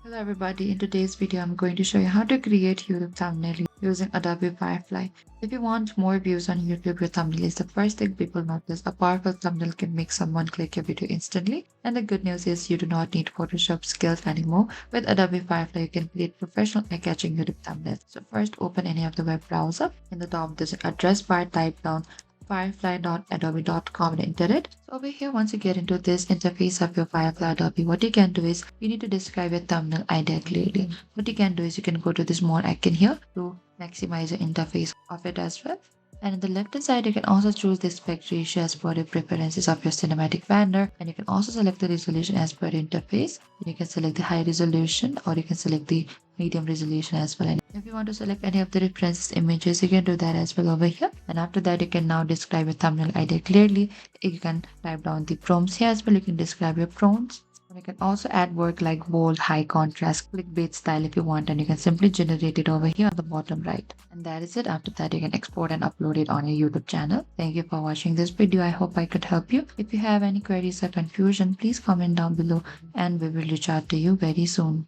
Hello everybody, in today's video I'm going to show you how to create YouTube thumbnail using Adobe Firefly. If you want more views on YouTube, your thumbnail is the first thing people notice. A powerful thumbnail can make someone click your video instantly. And the good news is you do not need Photoshop skills anymore. With Adobe Firefly, you can create professional eye-catching YouTube thumbnails. So first open any of the web browser. In the top there's an address bar, type down firefly.adobe.com and enter it. So over here, once you get into this interface of your Firefly Adobe, what you can do is you need to describe your thumbnail idea clearly. What you can do is you can go to this more icon here to maximize the interface of it as well. And in the left hand side, you can also choose the aspect ratio as per the preferences of your cinematic banner. And you can also select the resolution as per the interface. And you can select the high resolution or you can select the medium resolution as well. And if you want to select any of the references images, you can do that as well over here. And after that, you can now describe your thumbnail idea clearly. You can type down the prompts here as well. You can describe your prompts. You can also add work like bold, high contrast, clickbait style if you want, and you can simply generate it over here on the bottom right. And that is it. After that, you can export and upload it on your YouTube channel. Thank you for watching this video. I hope I could help you. If you have any queries or confusion, please comment down below and we will reach out to you very soon.